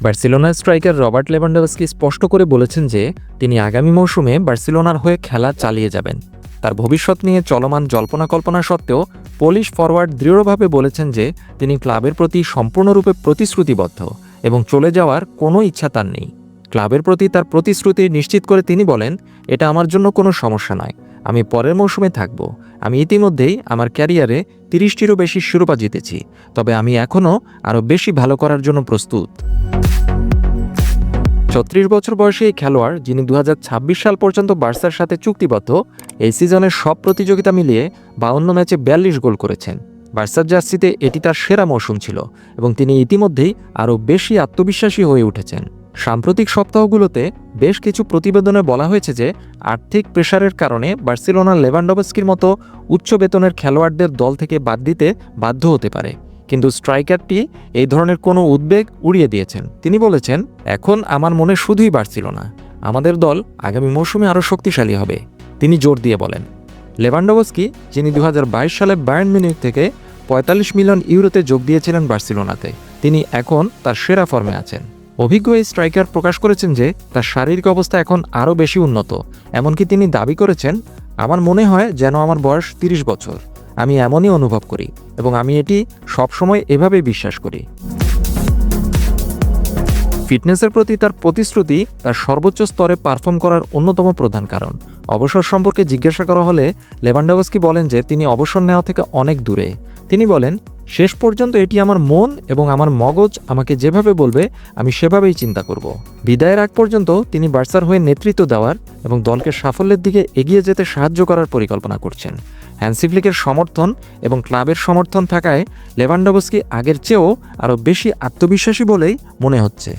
Barcelona striker Robert Lewandowski স্পষ্ট করে বলেছেন যে তিনি আগামী মৌসুমে বার্সেলোনার হয়ে খেলা চালিয়ে যাবেন। তার ভবিষ্যৎ নিয়ে চলমান জল্পনা কল্পনা সত্ত্বেও পোলিশ ফরওয়ার্ড দৃঢ়ভাবে বলেছেন যে তিনি ক্লাবের প্রতি সম্পূর্ণরূপে প্রতিশ্রুতিবদ্ধ এবং চলে যাওয়ার কোনো ইচ্ছা তার নেই। ক্লাবের প্রতি তার প্রতিশ্রুতি নিশ্চিত করে তিনি বলেন, এটা আমার জন্য কোনো সমস্যা নয়, আমি পরের মৌসুমে থাকব। আমি ইতিমধ্যেই আমার ক্যারিয়ারে 30টিরও বেশি শিরোপা জিতেছি, তবে আমি এখনও আরও বেশি ভালো করার জন্য প্রস্তুত। 36 বছর বয়সী এই খেলোয়াড়, যিনি 2026 সাল পর্যন্ত বার্সার সাথে চুক্তিবদ্ধ, এই সিজনের সব প্রতিযোগিতা মিলিয়ে 52 ম্যাচে 42 গোল করেছেন। বার্সার জার্সিতে এটি তার সেরা মৌসুম ছিল এবং তিনি ইতিমধ্যেই আরও বেশি আত্মবিশ্বাসী হয়ে উঠেছেন। সাম্প্রতিক সপ্তাহগুলোতে বেশ কিছু প্রতিবেদনে বলা হয়েছে যে আর্থিক প্রেসারের কারণে বার্সেলোনা লেভানডস্কির মতো উচ্চ বেতনের খেলোয়াড়দের দল থেকে বাদ দিতে বাধ্য হতে পারে, কিন্তু স্ট্রাইকারটি এই ধরনের কোনো উদ্বেগ উড়িয়ে দিয়েছেন। তিনি বলেছেন, এখন আমার মনে শুধুই বার্সেলোনা, আমাদের দল আগামী মৌসুমে আরও শক্তিশালী হবে। তিনি জোর দিয়ে বলেন। লেভানডস্কি, যিনি 2022 সালে বায়ার্ন মিউনিখ থেকে 45 মিলিয়ন ইউরোতে যোগ দিয়েছিলেন বার্সেলোনাতে, তিনি এখন তার সেরা ফর্মে আছেন। অভিজ্ঞ এই স্ট্রাইকার প্রকাশ করেছেন যে তার শারীরিক অবস্থা এখন আরও বেশি উন্নত। এমনকি তিনি দাবি করেছেন, আমার মনে হয় যেন আমার বয়স 30 বছর, আমি এমনই অনুভব করি এবং আমি এটি সবসময় এভাবেই বিশ্বাস করি। ফিটনেসের প্রতি তার প্রতিশ্রুতি তার সর্বোচ্চ স্তরে পারফর্ম করার অন্যতম প্রধান কারণ। অবসর সম্পর্কে জিজ্ঞাসা করা হলে লেভানডস্কি বলেন যে তিনি অবসর নেওয়া থেকে অনেক দূরে। তিনি বলেন, শেষ পর্যন্ত এটি আমার মন এবং আমার মগজ আমাকে যেভাবে বলবে আমি সেভাবেই চিন্তা করব। বিদায়ের আগ পর্যন্ত তিনি বার্সার হয়ে নেতৃত্ব দেওয়ার এবং দলকে সাফল্যের দিকে এগিয়ে যেতে সাহায্য করার পরিকল্পনা করছেন। হ্যান্সি ফ্লিকের সমর্থন এবং ক্লাবের সমর্থন থাকায় লেভানডস্কি আগের চেয়েও আরও বেশি আত্মবিশ্বাসী বলেই মনে হচ্ছে।